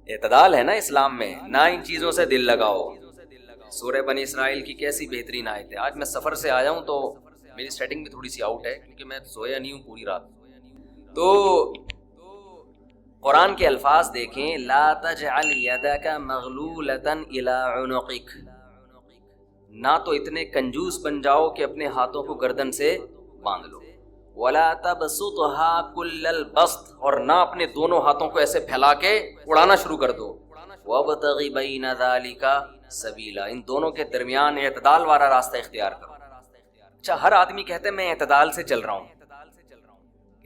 اعتدال ہے نا اسلام میں، نہ ان چیزوں سے دل لگاؤ. سورہ بنی اسرائیل کی کیسی بہترین آیت ہے. آج میں سفر سے آیا ہوں تو میری سیٹنگ بھی تھوڑی سی آؤٹ ہے کیونکہ میں سویا نہیں ہوں پوری رات. تو قرآن کے الفاظ دیکھیں، لا تجعل یدک مغلولۃ الی عنقک، نہ تو اتنے کنجوس بن جاؤ کہ اپنے ہاتھوں کو گردن سے باندھ لو، ولا تبسطها کل البسط، اور نہ اپنے دونوں ہاتھوں کو ایسے پھیلا کے اڑانا شروع کر دو، وابتغ بین ذلک سبیلا، ان دونوں کے درمیان اعتدال والا راستہ اختیار کرو. اچھا، ہر آدمی کہتے ہیں میں اعتدال سے چل رہا ہوں،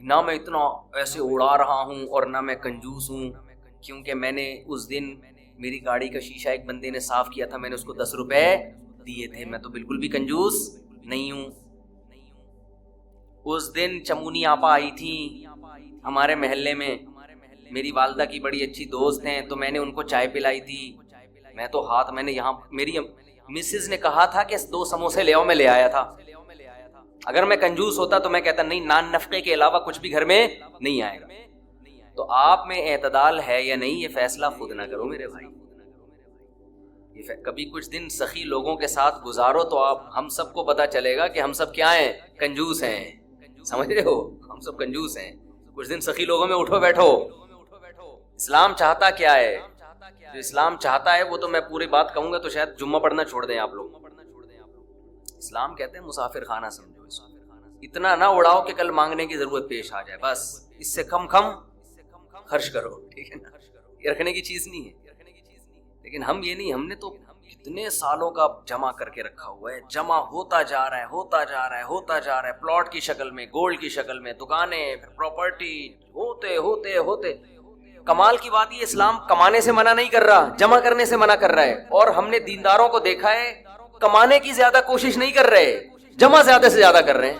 نہ میں اتنا ایسے اڑا رہا ہوں اور نہ میں کنجوس ہوں، کیونکہ میں نے اس دن میری گاڑی کا شیشہ ایک بندے نے صاف کیا تھا، میں نے اس کو 10 روپے دیے تھے، میں تو بالکل بھی کنجوس نہیں ہوں. اس دن چمونی آپا آئی تھی ہمارے محلے میں، میری والدہ کی بڑی اچھی دوست ہیں، تو میں نے ان کو چائے پلائی تھی. میں تو ہاتھ، میں نے یہاں میری مسز نے کہا تھا کہ 2 سموسے لے آؤ، میں لے آیا تھا. اگر میں کنجوس ہوتا تو میں کہتا نہیں، نان نفقے کے علاوہ کچھ بھی گھر میں نہیں آئے گا. تو آپ میں اعتدال ہے یا نہیں، یہ فیصلہ خود نہ کرو میرے بھائی. کبھی کچھ دن سخی لوگوں کے ساتھ گزارو تو آپ، ہم سب کو پتا چلے گا کہ ہم سب کیا ہیں، کنجوس ہیں. سمجھ رہے ہو، ہم سب کنجوس ہیں. کچھ دن سخی لوگوں میں اٹھو بیٹھو. اسلام چاہتا کیا ہے؟ جو اسلام چاہتا ہے وہ تو میں پوری بات کہوں گا تو شاید جمعہ پڑھنا چھوڑ دیں آپ لوگ. اسلام کہتے ہیں مسافر خانہ سمجھو اس کو، اتنا نہ اڑاؤ کہ کل مانگنے کی ضرورت پیش آ جائے، بس اس سے کم خرچ کرو، ٹھیک ہے نا. یہ رکھنے کی چیز نہیں ہے. لیکن ہم یہ نہیں، ہم نے تو کتنے سالوں کا جمع کر کے رکھا ہوا ہے، جمع ہوتا جا رہا ہے، ہوتا جا رہا ہے، ہوتا جا رہا ہے، پلاٹ کی شکل میں، گولڈ کی شکل میں، دکانیں، پھر پراپرٹی، ہوتے ہوتے ہوتے. کمال کی بات یہ، اسلام کمانے سے منع نہیں کر رہا، جمع کرنے سے منع کر رہا ہے. اور ہم نے دینداروں کو دیکھا ہے کمانے کی زیادہ کوشش نہیں کر رہے، جمع زیادہ سے زیادہ کر رہے ہیں.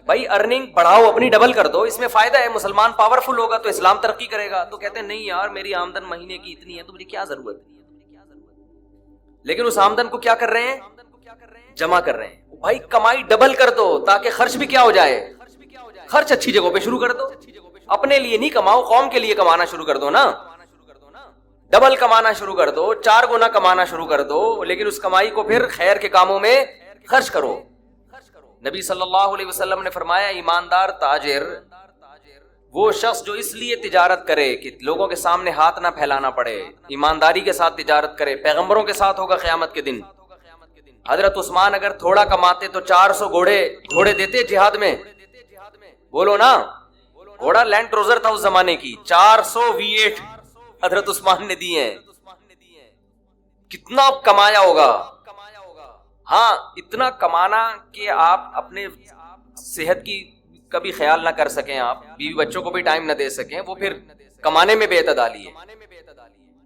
بھائی ارننگ بڑھاؤ، اپنی ڈبل کر دو، اس میں فائدہ ہے. مسلمان پاورفل ہوگا تو اسلام ترقی کرے گا. تو کہتے ہیں نہیں یار، میری آمدن مہینے کی اتنی ہے تو مجھے کیا ضرورت ہے. لیکن اس آمدن کو کیا کر رہے ہیں، جمع کر رہے ہیں. بھائی کمائی ڈبل کر دو تاکہ خرچ بھی کیا ہو جائے، خرچ اچھی جگہوں پہ شروع کر دو. اپنے لیے نہیں کماؤ، قوم کے لیے کمانا شروع کر دو نا. ڈبل کمانا شروع کر دو، 4 گنا کمانا شروع کر دو، لیکن اس کمائی کو پھر خیر کے کاموں میں خرچ کرو. نبی صلی اللہ علیہ وسلم نے فرمایا ایماندار تاجر وہ شخص جو اس لیے تجارت کرے کہ لوگوں کے سامنے ہاتھ نہ پھیلانا پڑے، ایمانداری کے ساتھ تجارت کرے. پیغمبروں کے ساتھ ہوگا قیامت کے دن. حضرت عثمان اگر تھوڑا کماتے تو 400 گھوڑے دیتے جہاد میں. بولو نا، گھوڑا لینڈ کروزر تھا اس زمانے کی، 400 V8 حضرت عثمان نے دیے ہیں. کتنا کمایا ہوگا. ہاں، اتنا کمانا کہ آپ اپنے صحت کی کبھی خیال نہ کر سکیں، آپ بیوی بچوں کو بھی ٹائم نہ دے سکیں، وہ پھر کمانے میں بے اعتدالی ہے.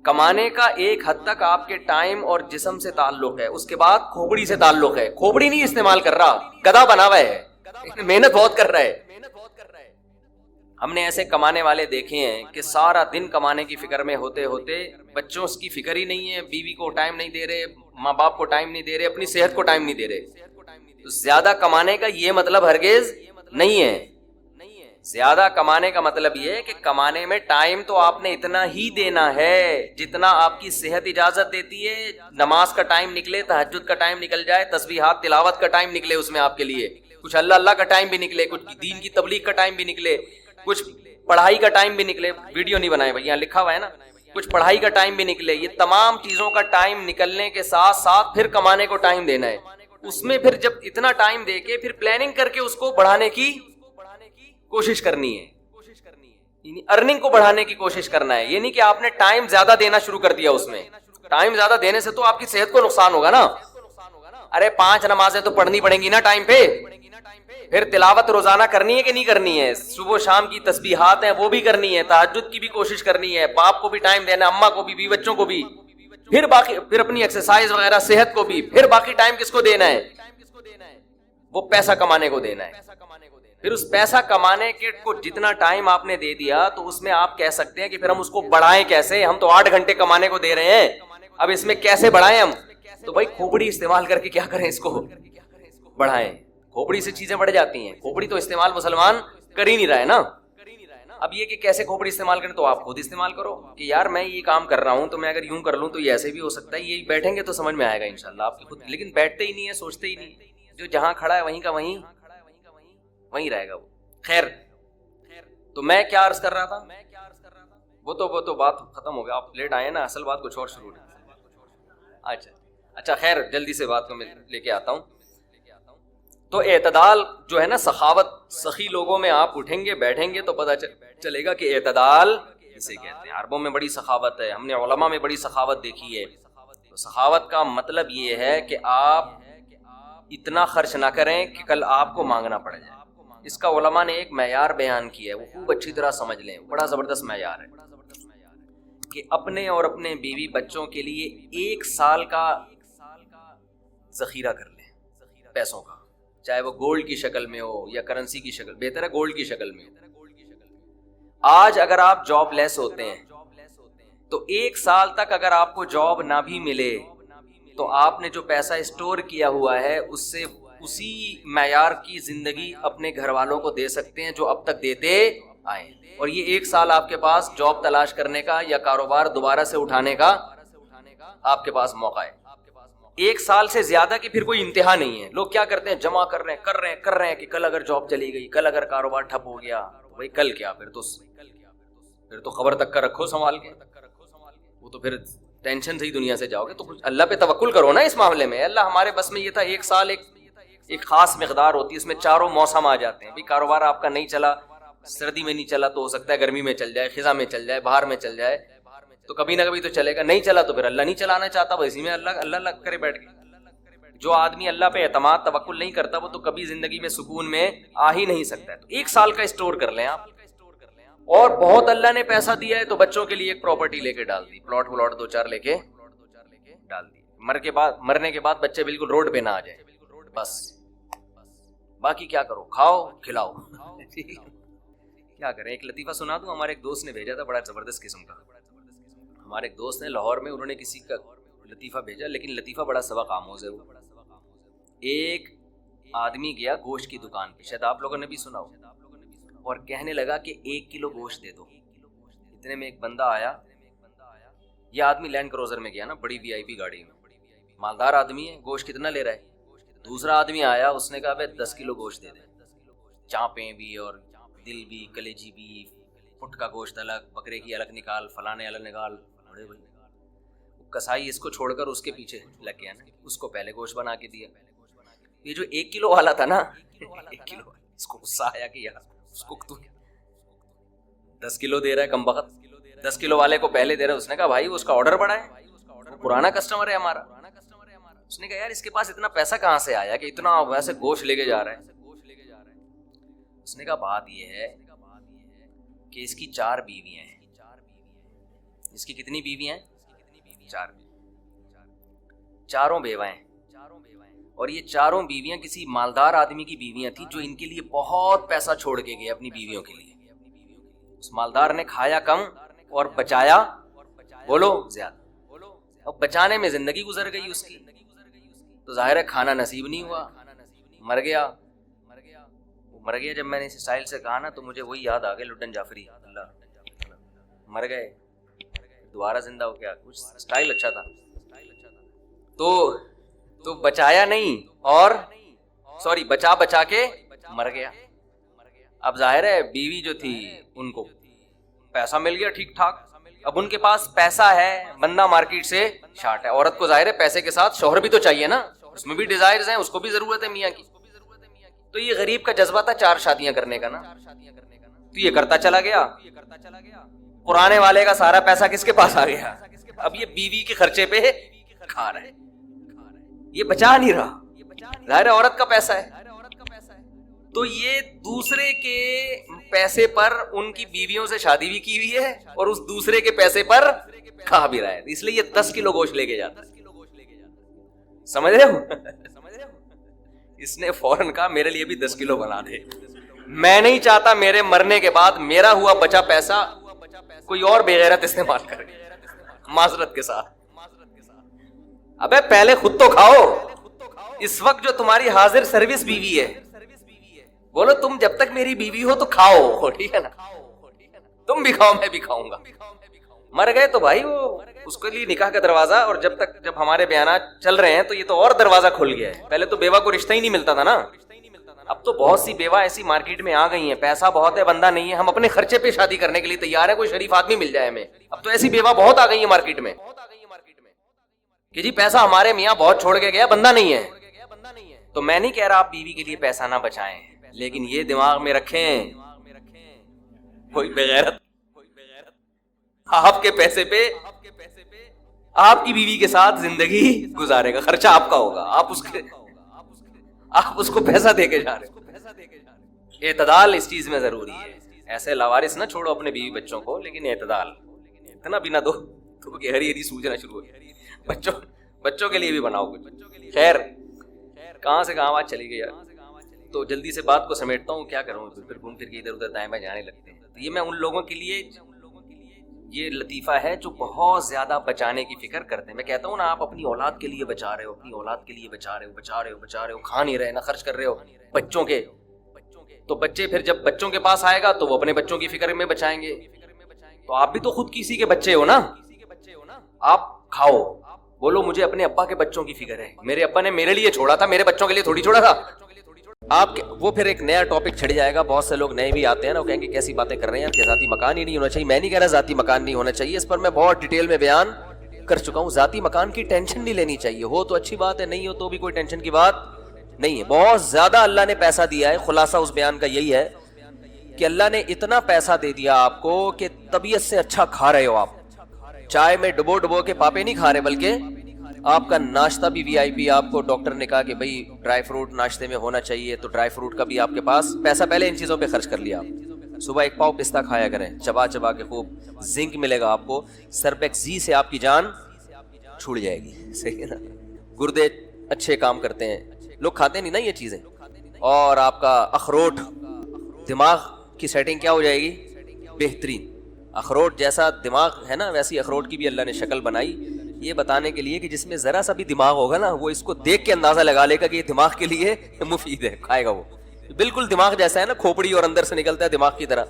کمانے کا ایک حد تک آپ کے ٹائم اور جسم سے تعلق ہے، اس کے بعد کھوپڑی سے تعلق ہے. کھوپڑی نہیں استعمال کر رہا، گدھا بنا ہوا ہے، محنت بہت کر رہا ہے. ہم نے ایسے کمانے والے دیکھے ہیں کہ سارا دن کمانے کی فکر میں ہوتے ہوتے بچوں کی فکر ہی نہیں ہے، بیوی کو ٹائم نہیں دے رہے، ماں باپ کو ٹائم نہیں دے رہے، اپنی صحت کو ٹائم نہیں دے رہے. تو زیادہ کمانے کا یہ مطلب ہرگز نہیں ہے. زیادہ کمانے کا مطلب یہ ہے کہ کمانے میں ٹائم تو آپ نے اتنا ہی دینا ہے جتنا آپ کی صحت اجازت دیتی ہے. نماز کا ٹائم نکلے، تہجد کا ٹائم نکل جائے، تسبیحات تلاوت کا ٹائم نکلے اس میں آپ کے لیے، کچھ اللہ کا ٹائم بھی نکلے، کچھ دین کی تبلیغ کا ٹائم بھی نکلے، کچھ پڑھائی کا ٹائم بھی نکلے. ویڈیو نہیں بنائے بھائی، یہاں لکھا ہوا ہے نا، کچھ پڑھائی کا ٹائم بھی نکلے. یہ تمام چیزوں کا ٹائم نکلنے کے ساتھ ساتھ پھر کمانے کو ٹائم دینا ہے. اس میں پھر جب اتنا ٹائم دے کے پھر پلاننگ کر کے اس کو بڑھانے کی کوشش کرنی ہے، یعنی ارننگ کو بڑھانے کی کوشش کرنا ہے. یہ نہیں کہ آپ نے ٹائم زیادہ دینا شروع کر دیا. اس میں ٹائم زیادہ دینے سے تو آپ کی صحت کو نقصان ہوگا نا. ارے 5 نمازیں تو پڑھنی پڑیں گی نا ٹائم پہ. پھر تلاوت روزانہ کرنی ہے کہ نہیں کرنی ہے، صبح شام کی تسبیحات ہیں وہ بھی کرنی ہے، تہجد کی بھی کوشش کرنی ہے، باپ کو بھی ٹائم دینا، اماں کو بھی، بیوی بچوں کو بھی، پھر باقی پھر اپنی ایکسرسائز وغیرہ صحت کو بھی، پھر باقی ٹائم کس کو دینا ہے، وہ پیسہ کمانے کو دینا ہے. پھر اس پیسہ کمانے کے کو جتنا ٹائم آپ نے دے دیا تو اس میں آپ کہہ سکتے ہیں کہ پھر ہم اس کو بڑھائیں کیسے. ہم تو 8 گھنٹے کمانے کو دے رہے ہیں، اب اس میں کیسے بڑھائیں ہم. تو بھائی کھوپڑی استعمال کر کے کیا کریں، اس کو بڑھائیں. کھوپڑی سے چیزیں بڑھ جاتی ہیں. کھوپڑی تو استعمال مسلمان کر ہی نہیں رہا ہے نا. اب یہ کہ کیسے کھوپڑی استعمال کریں تو آپ خود استعمال کرو کہ یار میں یہ کام کر رہا ہوں تو میں اگر یوں کر لوں تو یہ ایسے بھی ہو سکتا ہے, یہ بیٹھیں گے تو سمجھ میں آئے گا انشاءاللہ آپ کی خود, لیکن بیٹھتے ہی نہیں ہے, سوچتے ہی نہیں, جو جہاں کھڑا ہے وہیں کا وہیں رہے گا وہ. خیر, تو میں کیا عرض کر رہا تھا, وہ تو بات ختم ہو گیا, آپ لیٹ آئے نا, اصل بات کچھ اور شروع ہے. اچھا خیر, جلدی سے بات کو میں لے کے آتا ہوں. تو اعتدال جو ہے نا, سخاوت, سخی لوگوں میں آپ اٹھیں گے بیٹھیں گے تو پتہ چلے گا کہ اعتدال اسے کہتے ہیں. عربوں میں بڑی سخاوت ہے, ہم نے علماء میں بڑی سخاوت دیکھی ہے. تو سخاوت کا مطلب یہ ہے کہ آپ اتنا خرچ نہ کریں کہ کل آپ کو مانگنا پڑ جائے. اس کا علماء نے ایک معیار بیان کیا ہے, وہ خوب اچھی طرح سمجھ لیں, بڑا زبردست معیار ہے کہ اپنے اور اپنے بیوی بچوں کے لیے 1 سال کا ذخیرہ کر لیں پیسوں کا, چاہے وہ گولڈ کی شکل میں ہو یا کرنسی کی شکل, بہتر ہے گولڈ کی شکل میں. آج اگر آپ جاب لیس ہوتے ہیں تو 1 سال تک اگر آپ کو جاب نہ بھی ملے تو آپ نے جو پیسہ اسٹور کیا ہوا ہے اس سے اسی معیار کی زندگی اپنے گھر والوں کو دے سکتے ہیں جو اب تک دیتے آئے. اور یہ 1 سال آپ کے پاس جاب تلاش کرنے کا یا کاروبار دوبارہ سے اٹھانے کا آپ کے پاس موقع ہے. 1 سال سے زیادہ کی پھر کوئی انتہا نہیں ہے. لوگ کیا کرتے ہیں, جمع کر رہے ہیں کہ کل اگر جاب چلی گئی, کل اگر کاروبار ٹھپ ہو گیا, بھائی کل کیا, پھر تو خبر تک کا رکھو سنبھال کے, وہ تو پھر ٹینشن سے ہی دنیا سے جاؤ گے. تو اللہ پہ توکل کرو نا اس معاملے میں. اللہ ہمارے بس میں یہ تھا, 1 سال ایک خاص مقدار ہوتی ہے, اس میں چاروں موسم آ جاتے ہیں. بھی کاروبار آپ کا نہیں چلا, سردی میں نہیں چلا تو ہو سکتا ہے گرمی میں چل جائے, خزاں میں چل جائے, باہر میں چل جائے, تو کبھی نہ کبھی تو چلے گا. نہیں چلا تو پھر اللہ نہیں چلانا چاہتا, وہ اسی میں اللہ کرے بیٹھ گئے. جو آدمی اللہ پہ اعتماد توکل نہیں کرتا وہ تو کبھی زندگی میں سکون میں آ ہی نہیں سکتا ہے. تو 1 سال کا اسٹور کر لیں آپ. اور بہت اللہ نے پیسہ دیا ہے تو بچوں کے لیے ایک پراپرٹی لے کے ڈال دی, پلاٹ 2-4 لے کے ڈال دی. مرنے کے بعد بچے بالکل روڈ پہ نہ آ جائیں, بس باقی کیا کرو, کھاؤ کھلاؤ. کیا کریں, ایک لطیفہ سنا دوں. ہمارے ایک دوست نے بھیجا تھا, بڑا زبردست قسم کا. ہمارے ایک دوست نے لاہور میں, انہوں نے کسی کا لطیفہ بھیجا, لیکن لطیفہ بڑا سبق آموز ہے. وہ ایک آدمی گیا گوشت کی دکان پہ, شاید آپ لوگوں نے بھی سنا ہو, اور کہنے لگا کہ 1 کلو گوشت دے دو. اتنے میں ایک بندہ آیا, یہ آدمی لینڈ کروزر میں گیا نا, بڑی VIP گاڑی میں, مالدار آدمی ہے, گوشت کتنا لے رہا ہے. دوسرا آدمی آیا, اس نے کہا بھائی 10 کلو گوشت دے دے, چانپیں بھی اور دل بھی, کلیجی بھی, پٹ کا گوشت الگ, بکرے کی الگ نکال, فلانے الگ نکال. بڑے بھائی کسائی اس کو چھوڑ کر اس کے پیچھے لگ گیا نا, اس کو پہلے گوشت بنا کے دیا. یہ جو 1 کلو والا تھا نا, 1 کلو, اس کو غصہ آیا کہ یار اس کو تو 10 کلو دے رہا ہے کم بخت, 10 کلو والے کو پہلے دے رہا ہے. اس نے کہا بھائی اس کا آرڈر بڑھا ہے, پرانا کسٹمر ہے ہمارا. اس نے کہا یار اس کے پاس اتنا پیسہ کہاں سے آیا کہ اتنا ویسے گوشت لے کے جا رہا ہے. اس نے کہا بات یہ ہے کہ اس کی 4 بیویاں ہیں. اس کی کتنی بیویاں ہیں؟ 4. چاروں بیوہ ہیں, اور یہ 4 بیویاں کسی مالدار آدمی کی بیویاں تھیں جو ان کے لیے بہت پیسہ چھوڑ کے گئے اپنی بیویوں کے لیے. اس مالدار نے کھایا کم اور بچایا بولو زیادہ. اب بچانے میں زندگی گزر گئی اس کی, تو ظاہر ہے کھانا نصیب نہیں ہوا, مر گیا. جب میں نے اس اسٹائل سے کہا نا تو مجھے وہی یاد آ گیا, لڈن جعفری, اللہ مر گئے دوبارہ زندہ ہو گیا. کچھ اسٹائل اچھا تھا. تو بچایا نہیں, اور سوری بچا کے مر گیا. اب ظاہر ہے بیوی جو تھی ان کو پیسہ مل گیا ٹھیک ٹھاک, اب ان کے پاس پیسہ ہے, بندہ مارکیٹ سے شارٹ ہے. عورت کو ظاہر ہے پیسے کے ساتھ شوہر بھی تو چاہیے نا, اس میں بھی ڈیزائرز ہیں, اس کو بھی ضرورت ہے میاں کی. تو یہ غریب کا جذبہ تھا 4 شادیاں کرنے کا نا, تو یہ کرتا چلا گیا. پرانے والے کا سارا پیسہ کس کے پاس آ گیا, اب یہ بیوی کے خرچے پہ کھا رہا ہے, یہ بچا نہیں رہا. ظاہر ہے عورت کا پیسہ ہے, تو یہ دوسرے کے پیسے پر ان کی بیویوں سے شادی بھی کی ہوئی ہے اور اس دوسرے کے پیسے پر کھا بھی رہا ہے. اس لیے یہ 10 کلو گوشت لے کے جاتا ہے. سمجھ رہے ہو, اس نے فوراً کہا میرے لیے بھی 10 کلو بنا دے. میں نہیں چاہتا میرے مرنے کے بعد میرا ہوا بچا پیسہ کوئی اور بے غیرت استعمال کرے, معذرت کے ساتھ. ابے پہلے خود تو کھاؤ. اس وقت جو تمہاری حاضر سروس بیوی ہے, بولو تم جب تک میری بیوی ہو تو کھاؤ, ٹھیک ہے نا, تم بھی کھاؤ میں بھی کھاؤں گا. مر گئے تو بھائی وہ اس کے لیے نکاح کا دروازہ, اور جب ہمارے بیانات چل رہے ہیں تو یہ تو اور دروازہ کھل گیا ہے. پہلے تو بیوہ کو رشتہ ہی نہیں ملتا تھا نا, اب تو بہت سی بیوہ ایسی مارکیٹ میں آ گئی ہیں, پیسہ بہت ہے, بندہ نہیں ہے, ہم اپنے خرچے پہ شادی کرنے کے لیے تیار ہے, کوئی شریف آدمی مل جائے ہمیں. اب تو ایسی بیوہ بہت آ گئی ہیں مارکیٹ میں کہ جی پیسہ ہمارے میاں بہت چھوڑ کے گیا, بندہ نہیں ہے. تو میں نہیں کہہ رہا آپ بیوی کے لیے پیسہ نہ بچائیں, لیکن یہ دماغ میں رکھیں کوئی بغیرت آپ کے پیسے پہ آپ کی بیوی کے ساتھ زندگی گزارے گا, خرچہ آپ کا ہوگا, آپ اس کو پیسہ دے کے جا رہے ہو. اعتدال اس چیز میں ضروری ہے. ایسے لاوارث نہ چھوڑو اپنے بیوی بچوں کو, لیکن اعتدال, اتنا بھی نہ دو تو کہ ہری ہری سوجنا شروع ہو گئی. بچوں کے لیے بھی بناؤ کچھ. خیر کہاں سے کہاں بات چلی گئی یار, تو جلدی سے بات کو سمیٹتا ہوں, کیا کروں, پھر گھوم پھر کے ادھر ادھر دائیں بائیں جانے لگتے ہیں. تو یہ میں ان لوگوں کے لیے یہ لطیفہ ہے جو بہت زیادہ بچانے کی فکر کرتے ہیں. میں کہتا ہوں نا, آپ اپنی اولاد کے لیے بچا رہے ہو, اپنی اولاد کے لیے بچا رہے ہو, کھا نہیں رہے, نہ خرچ کر رہے ہو بچوں کے, تو بچے پھر جب بچوں کے پاس آئے گا تو وہ اپنے بچوں کی فکر میں بچائیں گے. تو آپ بھی تو خود کسی کے بچے ہو نا, آپ کھاؤ, بولو مجھے اپنے ابا کے بچوں کی فکر ہے, میرے ابا نے میرے لیے چھوڑا تھا, میرے بچوں کے لیے تھوڑی چھوڑا تھا. آپ وہ پھر ایک نیا ٹاپک چھڑ جائے گا. بہت سے لوگ نئے بھی آتے ہیں نا, وہ کہیں گے کیسی باتیں کر رہے ہیں کہ ذاتی مکان ہی نہیں ہونا چاہیے. میں نہیں کہہ رہا ذاتی مکان نہیں ہونا چاہیے, اس پر میں بہت ڈیٹیل میں بیان کر چکا ہوں. ذاتی مکان کی ٹینشن نہیں لینی چاہیے, ہو تو اچھی بات ہے, نہیں ہو تو بھی کوئی ٹینشن کی بات نہیں ہے. بہت زیادہ اللہ نے پیسہ دیا ہے. خلاصہ اس بیان کا یہی ہے کہ اللہ نے اتنا پیسہ دے دیا آپ کو کہ طبیعت سے اچھا کھا رہے ہو. آپ چائے میں ڈبو کے پاپے نہیں کھا رہے, بلکہ آپ کا ناشتہ بھی وی آئی پی. آپ کو ڈاکٹر نے کہا کہ بھائی ڈرائی فروٹ ناشتے میں ہونا چاہیے, تو ڈرائی فروٹ کا بھی آپ کے پاس پیسہ پہلے ان چیزوں پہ خرچ کر لیا. صبح ایک پاؤ پستہ کھایا کریں, چبا کے خوب, زنک ملے گا آپ کو. سرپیکزی سے آپ کی جان چھوٹ جائے گی, صحیح ہے نا. گردے اچھے کام کرتے ہیں, لوگ کھاتے نہیں نا یہ چیزیں. اور آپ کا اخروٹ, دماغ کی سیٹنگ کیا ہو جائے گی, بہترین. اخروٹ جیسا دماغ ہے نا, ویسی اخروٹ کی بھی اللہ نے شکل بنائی, یہ بتانے کے لیے کہ جس میں ذرا سا بھی دماغ ہوگا نا, وہ اس کو دیکھ کے اندازہ لگا لے گا کہ یہ دماغ کے لیے مفید ہے, کھائے گا وہ. بالکل دماغ جیسا ہے نا, کھوپڑی اور اندر سے نکلتا ہے دماغ کی طرح.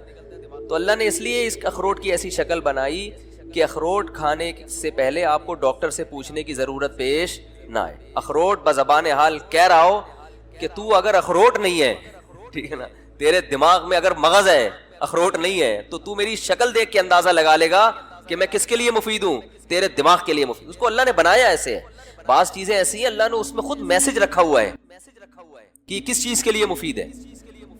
تو اللہ نے اس لیے اس اخروٹ کی ایسی شکل بنائی کہ اخروٹ کھانے سے پہلے آپ کو ڈاکٹر سے پوچھنے کی ضرورت پیش نہ آئے. اخروٹ بزبان حال کہہ رہا ہو کہ تو اگر اخروٹ نہیں ہے, ٹھیک ہے نا, تیرے دماغ میں اگر مغز ہے, اخروٹ نہیں ہے, تو میری شکل دیکھ کے اندازہ لگا لے گا کہ میں کس کے لیے مفید ہوں, تیرے دماغ کے لیے مفید. اس کو اللہ نے بنایا ایسے ہے. بعض چیزیں ایسی ہیں اللہ نے اس میں خود میسج رکھا ہوا ہے کہ کس چیز کے لیے مفید ہے.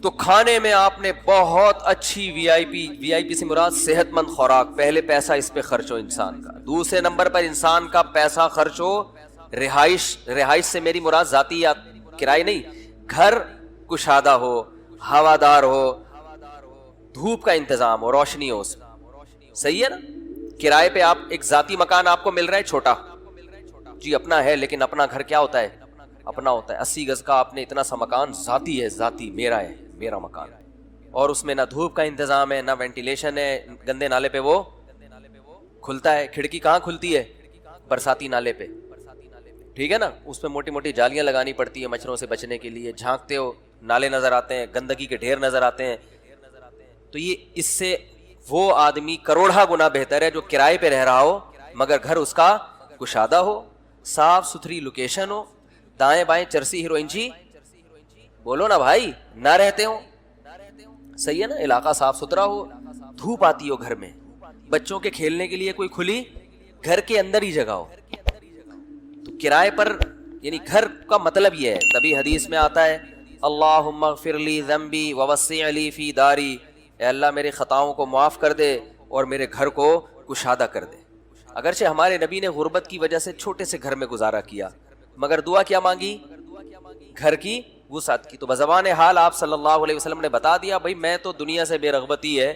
تو کھانے میں آپ نے بہت اچھی وی آئی پی سے مراد صحت مند خوراک, پہلے پیسہ اس پہ خرچ ہو انسان کا. دوسرے نمبر پر انسان کا پیسہ خرچ ہو رہائش سے میری مراد ذاتی یا کرائے نہیں, گھر کشادہ ہو, ہوادار ہو, دھوپ کا انتظام ہو, روشنی ہو اس میں, صحیح ہے نا. کرائے پہ آپ ایک ذاتی مکان آپ کو مل رہا ہے چھوٹا, جی اپنا ہے, لیکن اپنا گھر کیا ہوتا ہے, اپنا ہوتا ہے. 80 گز کا آپ نے اتنا سا مکان ذاتی ہے, ذاتی میرا ہے, میرا مکان, اور اس میں نہ دھوپ کا انتظام ہے, نہ وینٹیلیشن ہے, گندے نالے پہ وہ کھلتا ہے. کھڑکی کہاں کھلتی ہے, برساتی نالے پہ, ٹھیک ہے نا. اس پہ موٹی موٹی جالیاں لگانی پڑتی ہے مچھروں سے بچنے کے لیے. جھانکتے ہو نالے نظر آتے ہیں, گندگی کے ڈھیر نظر آتے ہیں. تو یہ اس سے وہ آدمی کروڑا گنا بہتر ہے جو کرائے پہ رہ رہا ہو مگر گھر اس کا کشادہ ہو, صاف ستھری لوکیشن ہو, دائیں بائیں چرسی ہیروئن جی بولو نا بھائی نہ رہتے ہو, صحیح ہے نا. علاقہ صاف ستھرا ہو, دھوپ آتی ہو گھر میں, بچوں کے کھیلنے کے لیے کوئی کھلی گھر کے اندر ہی جگہ ہو. تو کرائے پر یعنی گھر کا مطلب یہ ہے, تبھی حدیث میں آتا ہے اللہم اغفر لی ذنبی ووسع لی فی داری, اے اللہ میرے خطاؤں کو معاف کر دے اور میرے گھر کو کشادہ کر دے. اگرچہ ہمارے نبی نے غربت کی وجہ سے چھوٹے سے گھر میں گزارا کیا, مگر دعا کیا مانگی, گھر کی وسعت کی. تو بزبان حال آپ صلی اللہ علیہ وسلم نے بتا دیا بھائی میں تو دنیا سے بے رغبتی ہے,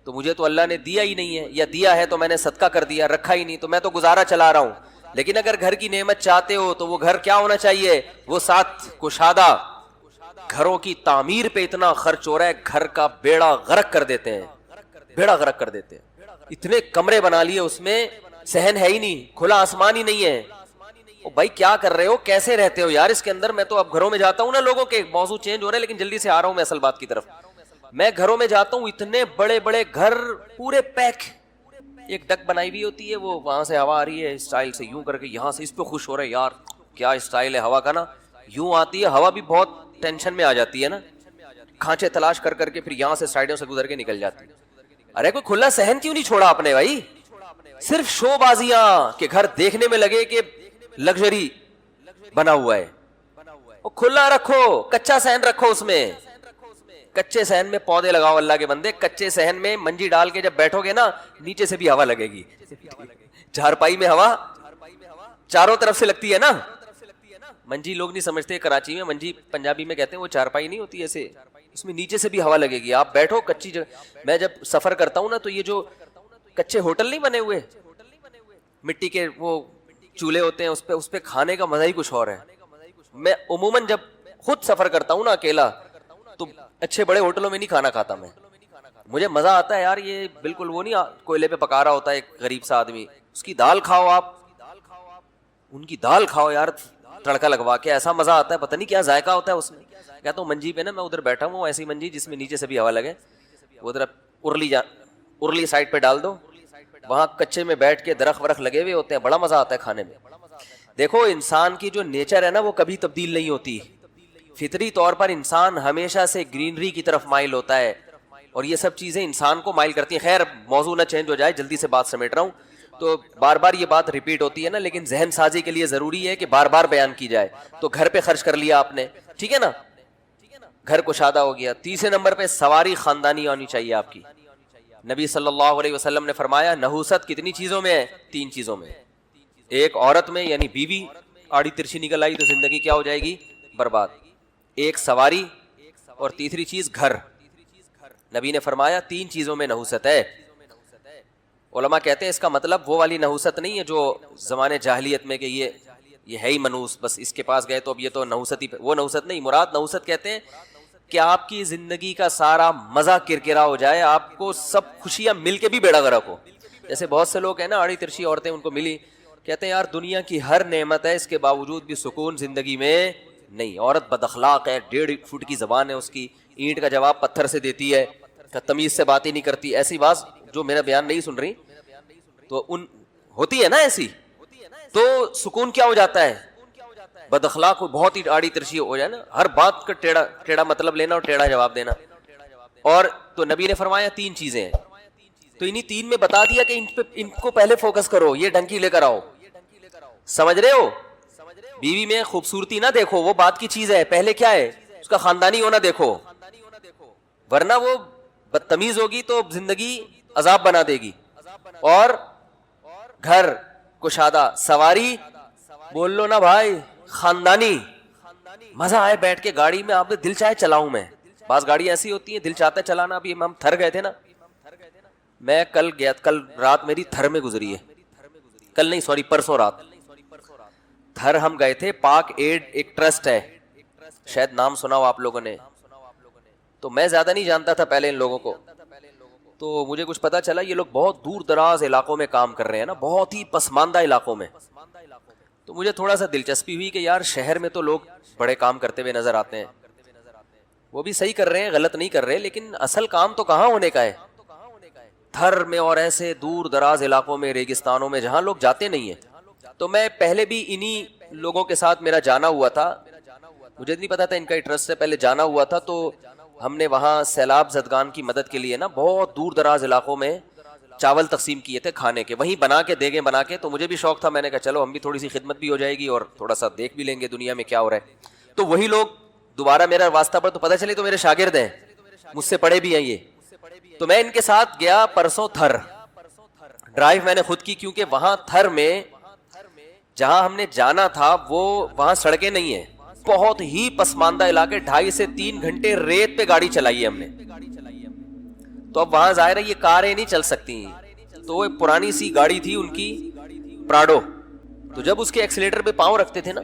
تو مجھے تو اللہ نے دیا ہی نہیں ہے, یا دیا ہے تو میں نے صدقہ کر دیا, رکھا ہی نہیں, تو میں تو گزارا چلا رہا ہوں. لیکن اگر گھر کی نعمت چاہتے ہو تو وہ گھر کیا ہونا چاہیے, وہ ساتھ کشادہ. گھروں کی تعمیر پہ اتنا خرچ ہو رہا ہے, گھر کا بیڑا غرق کر دیتے ہیں, بیڑا غرق کر دیتے ہیں. اتنے کمرے بنا لیے, اس میں صحن ہے ہی نہیں, کھلا آسمان ہی نہیں ہے. او بھائی کیا کر رہے ہو, کیسے رہتے ہو یار اس کے اندر. میں تو اب گھروں میں جاتا ہوں نا لوگوں کے, موضوع چینج ہو رہا ہے لیکن جلدی سے آ رہا ہوں میں اصل بات کی طرف. میں گھروں میں جاتا ہوں, اتنے بڑے بڑے گھر پورے پیک, ایک ڈک بنائی ہوئی ہوتی ہے, وہ وہاں سے ہوا آ رہی ہے اسٹائل سے یوں کر کے, یہاں سے اس پہ خوش ہو رہے ہیں یار کیا اسٹائل ہے ہوا کا نا, یوں آتی ہے ہوا بھی بہت ٹینشن میں آ جاتی ہے نا, کھانچے تلاش کر کر کے پھر یہاں سے سائڈوں سے گزر کے نکل جاتی ہے. ارے کوئی کھلا صحن کیوں نہیں چھوڑا آپ نے بھائی, صرف شو بازیاں کہ گھر دیکھنے میں لگے کہ لگژری بنا ہوا ہے, وہ کھلا رکھو, کچا صحن رکھو, اس میں کچے صحن میں پودے لگاؤ اللہ کے بندے, کچے صحن میں منجی ڈال کے جب بیٹھو گے نا نیچے سے بھی ہوا لگے گی, چارپائی میں ہوا چاروں طرف سے لگتی ہے نا, منجی لوگ نہیں سمجھتے, کراچی میں منجی پنجابی میں کہتے ہیں, وہ چارپائی نہیں ہوتی ایسے, اس میں نیچے سے بھی ہوا لگے گی, آپ بیٹھو کچی جگہ. میں جب سفر کرتا ہوں نا تو یہ جو کچے ہوٹل نہیں بنے ہوئے مٹی کے وہ چولہے ہوتے ہیں, اس پہ کھانے کا مزہ ہی کچھ اور ہے. میں عموماً جب خود سفر کرتا ہوں نا اکیلا تو اچھے بڑے ہوٹلوں میں نہیں کھانا کھاتا میں, مجھے مزہ آتا ہے یار, یہ بالکل وہ نہیں کوئلے پہ پکا رہا ہوتا ہے ایک غریب سا آدمی, اس کی دال کھاؤ آپ, ان کی دال کھاؤ یار تڑکا لگوا کے, ایسا مزہ آتا ہے, پتہ نہیں کیا ذائقہ ہوتا ہے اس میں. کہتا ہوں منجی پہ نا میں ادھر بیٹھا ہوں, ایسی منجی جس میں نیچے سے بھی ہوا لگے, ادھر ارلی سائڈ پہ ڈال دو, وہاں کچے میں بیٹھ کے درخت ورخت لگے ہوئے ہوتے ہیں, بڑا مزہ آتا ہے کھانے میں. دیکھو انسان کی جو نیچر ہے نا وہ کبھی تبدیل نہیں ہوتی, فطری طور پر انسان ہمیشہ سے گرینری کی طرف مائل ہوتا ہے, اور یہ سب چیزیں انسان کو مائل کرتی ہیں. خیر موضوع نہ چینج ہو جائے, جلدی سے بات سمیٹ رہا ہوں, تو بار بار یہ بات ریپیٹ ہوتی ہے نا, لیکن ذہن سازی کے لیے ضروری ہے کہ بار بار بیان کی جائے. تو گھر پہ خرچ کر لیا آپ نے, ٹھیک ہے نا, گھر کشادہ ہو گیا. تیسرے نمبر پہ سواری خاندانی ہونی چاہیے آپ کی. نبی صلی اللہ علیہ وسلم نے فرمایا نحوست کتنی چیزوں میں ہے, 3 چیزوں میں. ایک عورت میں یعنی بیوی آڑی ترچھی نکل آئی تو زندگی کیا ہو جائے گی, برباد. ایک سواری, اور تیسری چیز گھر. نبی نے فرمایا 3 چیزوں میں نحوست ہے. علماء کہتے ہیں اس کا مطلب وہ والی نحوست نہیں ہے جو زمانے جاہلیت میں کہ یہ ہے ہی منوس, بس اس کے پاس گئے تو اب یہ تو نحوست ہی, وہ نحوست نہیں. مراد نحوست کہتے ہیں کہ آپ کی زندگی کا سارا مزہ کرکرا ہو جائے, آپ کو سب خوشیاں مل کے بھی بیڑا غرق ہو. جیسے بہت سے لوگ ہیں نا آڑی ترچھی عورتیں ان کو ملی, کہتے ہیں یار دنیا کی ہر نعمت ہے, اس کے باوجود بھی سکون زندگی میں نہیں. عورت بد اخلاق ہے, 1.5 فٹ کی زبان ہے اس کی, اینٹ کا جواب پتھر سے دیتی ہے, تمیز سے بات ہی نہیں کرتی. ایسی بات جو میرا بیان نہیں سن رہی تو ان ہوتی ہے نا ایسی, تو سکون کیا ہو جاتا ہے, بد اخلاق بہت ہی آڑی ترچھی ہو جائے نا, ہر بات کا ٹیڑھا مطلب لینا اور ٹیڑھا جواب دینا. اور تو نبی نے فرمایا 3 چیزیں ہیں, تو انہی 3 میں بتا دیا کہ ان کو پہلے فوکس کرو, یہ ڈنکی لے کر آؤ. سمجھ رہے ہو, بیوی میں خوبصورتی نہ دیکھو, وہ بات کی چیز ہے, پہلے کیا ہے اس کا خاندانی ہونا دیکھو, ورنہ وہ بدتمیز ہوگی تو زندگی عذاب بنا دے گی. اور گھر کشادہ, سواری بول لو نا بھائی خاندانی, مزہ آئے بیٹھ کے گاڑی میں, آپ نے دل چاہے چلاؤں میں, بعض گاڑی ایسی ہوتی ہیں دل چاہتا ہے چلانا. ابھی ہم تھر گئے تھے نا, میں کل رات میری تھر میں گزری ہے, کل نہیں سوری پرسوں رات تھر ہم گئے تھے. پاک ایڈ ایک ٹرسٹ ہے, شاید نام سنا ہو آپ لوگوں نے, تو میں زیادہ نہیں جانتا تھا پہلے ان لوگوں کو, تو مجھے کچھ پتا چلا یہ لوگ بہت دور دراز علاقوں میں کام کر رہے ہیں نا, بہت ہی پسماندہ علاقوں میں. تو مجھے تھوڑا سا دلچسپی ہوئی کہ یار شہر میں تو لوگ بڑے کام کرتے ہوئے نظر آتے ہیں, وہ بھی صحیح کر رہے ہیں, غلط نہیں کر رہے, لیکن اصل کام تو کہاں ہونے کا ہے, تھر میں اور ایسے دور دراز علاقوں میں, ریگستانوں میں جہاں لوگ جاتے نہیں ہیں. تو میں پہلے بھی انہی لوگوں کے ساتھ میرا جانا ہوا تھا, مجھے نہیں پتا تھا ان کا انٹرسٹ سے, پہلے جانا ہوا تھا. تو ہم نے وہاں سیلاب زدگان کی مدد کے لیے نا بہت دور دراز علاقوں میں چاول تقسیم کیے تھے کھانے کے, وہیں بنا کے دیگیں بنا کے. تو مجھے بھی شوق تھا, میں نے کہا چلو ہم بھی تھوڑی سی خدمت بھی ہو جائے گی اور تھوڑا سا دیکھ بھی لیں گے دنیا میں کیا ہو رہا ہے. تو وہی لوگ دوبارہ میرا واسطہ پر, تو پتہ چلے تو میرے شاگرد ہیں, مجھ سے پڑھے بھی ہیں یہ. تو میں ان کے ساتھ گیا پرسوں تھر, ڈرائیو میں نے خود کی, کیونکہ وہاں تھر میں جہاں ہم نے جانا تھا وہ وہاں سڑکیں نہیں ہیں, بہت ہی پسماندہ علاقے, 2.5 سے 3 گھنٹے ریت پہ گاڑی چلائی ہے ہم نے. تو اب وہاں ظاہر ہے یہ کاریں نہیں چل سکتی, تو وہ پرانی سی گاڑی تھی ان کی پراڈو, تو جب اس کے ایکسیلیٹر پہ پاؤں رکھتے تھے نا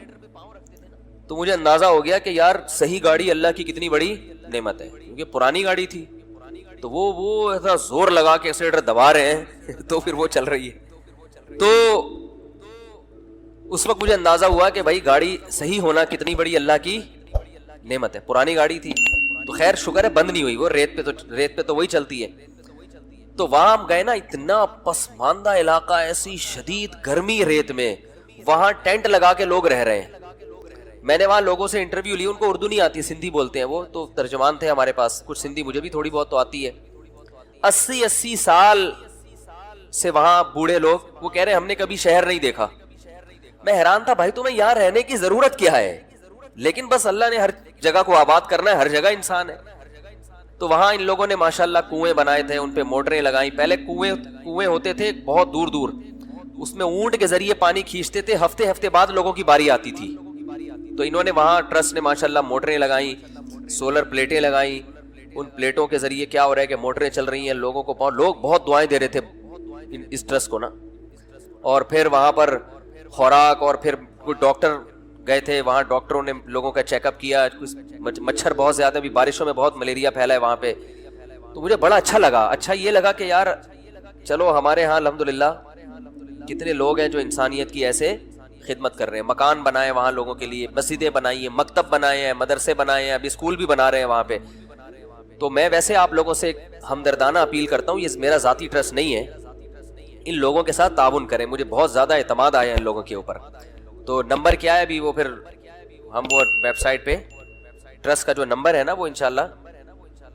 تو مجھے اندازہ ہو گیا کہ یار صحیح گاڑی اللہ کی کتنی بڑی نعمت ہے, کیونکہ پرانی گاڑی تھی تو وہ ایسا زور لگا کے ایکسیلیٹر دبا رہے ہیں تو پھر وہ چل رہی ہے. تو اس وقت مجھے اندازہ ہوا کہ بھائی گاڑی صحیح ہونا کتنی بڑی اللہ کی نعمت ہے. پرانی گاڑی تھی, تو خیر شکر ہے بند نہیں ہوئی وہ، ریت پہ تو وہی چلتی ہے. تو وہاں ہم گئے نا، اتنا پسماندہ علاقہ، ایسی شدید گرمی ریت میں، وہاں ٹینٹ لگا کے لوگ رہ رہے ہیں. میں نے وہاں لوگوں سے انٹرویو لی، ان کو اردو نہیں آتی، سندھی بولتے ہیں وہ، تو ترجمان تھے ہمارے پاس کچھ سندھی، مجھے بھی تھوڑی بہت تو آتی ہے. 80 سال سے وہاں بوڑھے لوگ، وہ کہہ رہے ہم نے کبھی شہر نہیں دیکھا. میں حیران تھا بھائی تمہیں یہاں رہنے کی ضرورت کیا ہے، لیکن بس اللہ نے ہر جگہ کو آباد کرنا ہے، ہر جگہ انسان ہے. تو وہاں ان لوگوں نے ماشاءاللہ کنویں بنائے تھے، ان پہ موٹریں لگائیں. پہلے کنویں ہوتے تھے بہت دور دور، اس میں اونٹ کے ذریعے پانی کھینچتے تھے، ہفتے بعد لوگوں کی باری آتی تھی. تو انہوں نے وہاں ٹرسٹ نے ماشاءاللہ موٹریں لگائیں، سولر پلیٹیں لگائیں. ان پلیٹوں کے ذریعے کیا ہو رہا ہے کہ موٹریں چل رہی ہیں، لوگوں کو لوگ بہت دعائیں دے رہے تھے اس ٹرسٹ کو نا. اور پھر وہاں پر خوراک، اور پھر کوئی ڈاکٹر گئے تھے وہاں، ڈاکٹروں نے لوگوں کا چیک اپ کیا. مچھر بہت زیادہ، بھی بارشوں میں بہت ملیریا پھیلا ہے وہاں پہ. تو مجھے بڑا اچھا لگا. اچھا یہ لگا کہ یار چلو ہمارے ہاں الحمدللہ کتنے لوگ ہیں جو انسانیت کی ایسے خدمت کر رہے ہیں. مکان بنائے وہاں لوگوں کے لیے، مسجدیں بنائی ہیں، مکتب بنائے ہیں، مدرسے بنائے ہیں، ابھی اسکول بھی بنا رہے ہیں وہاں پہ. تو میں ویسے آپ لوگوں سے ہمدردانہ اپیل کرتا ہوں، یہ میرا ذاتی ٹرسٹ نہیں ہے، ان لوگوں کے ساتھ تعاون کریں. مجھے بہت زیادہ اعتماد آیا ان لوگوں کے اوپر. تو نمبر کیا ہے ابھی، وہ پھر ہم وہ ویب سائٹ پہ ٹرسٹ کا جو نمبر ہے نا، وہ انشاءاللہ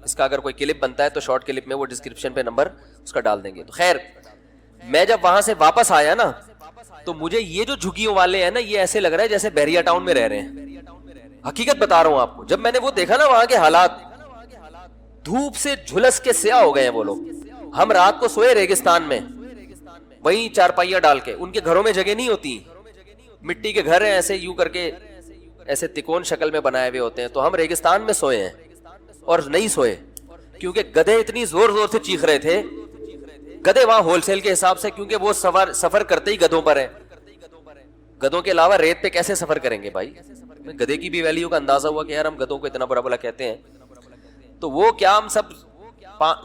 اس کا اگر کوئی کلپ بنتا ہے تو شارٹ کلپ میں وہ ڈسکرپشن پہ نمبر اس کا ڈال دیں گے. تو خیر میں جب وہاں سے واپس آیا نا، تو مجھے یہ جو جھگیوں والے ہیں نا، یہ ایسے لگ رہا ہے جیسے بحریہ ٹاؤن میں رہ رہے ہیں. حقیقت بتا رہا ہوں آپ کو، جب میں نے وہ دیکھا نا وہاں کے حالات، دھوپ سے جھلس کے سیاہ ہو گئے ہیں وہ لوگ. ہم رات کو سوئے ریگستان میں، وہیں چارپائیاں ڈال کے. ان کے گھروں میں جگہ نہیں ہوتی، مٹی کے گھر ہیں ایسے یوں کر کے، ایسے تکون شکل میں بنائے ہوئے ہوتے ہیں. تو ہم ریگستان میں سوئے ہیں، اور نہیں سوئے کیونکہ گدھے اتنی زور زور سے چیخ رہے تھے. گدھے وہاں ہول سیل کے حساب سے، کیونکہ وہ سفر کرتے ہی گدھوں پر ہیں. گدھوں کے علاوہ ریت پہ کیسے سفر کریں گے بھائی. گدھے کی بھی ویلیو کا اندازہ ہوا کہ یار ہم گدھوں کو اتنا برا بلا کہتے ہیں. تو وہ کیا ہم سب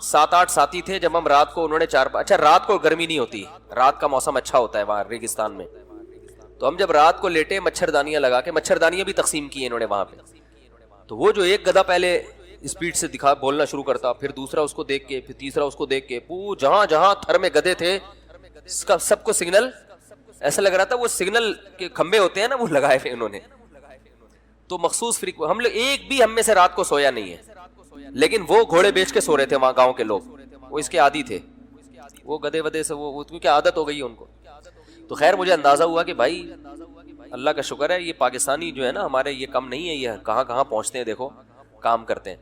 7-8 ساتھی تھے. جب ہم رات کو، انہوں نے اچھا رات کو گرمی نہیں ہوتی، رات کا موسم اچھا ہوتا ہے وہاں ریگستان میں. تو ہم جب رات کو لیٹے، مچھردانیاں لگا کے، مچھردانیاں بھی تقسیم کی انہوں نے وہاں پہ. تو وہ جو ایک گدھا پہلے اسپیڈ سے بولنا شروع کرتا، پھر دوسرا اس کو دیکھ کے، پھر تیسرا اس کو دیکھ کے، جہاں جہاں تھر میں گدھے تھے سب کو سگنل، ایسا لگ رہا تھا وہ سگنل کے کھمبے ہوتے ہیں نا، وہ لگائے تھے انہوں نے. تو مخصوص ہم لوگ ایک بھی ہم میں سے رات کو سویا نہیں ہے. لیکن وہ گھوڑے بیچ کے سو رہے تھے وہاں گاؤں کے لوگ، وہ اس کے عادی تھے، وہ گدھے ودے سے وہ کیونکہ عادت ہو گئی ہے ان کو. تو خیر مجھے اندازہ ہوا کہ بھائی اللہ کا شکر ہے، یہ پاکستانی جو ہے نا ہمارے، یہ کم نہیں ہے، یہ کہاں کہاں پہنچتے ہیں، دیکھو کام کرتے ہیں.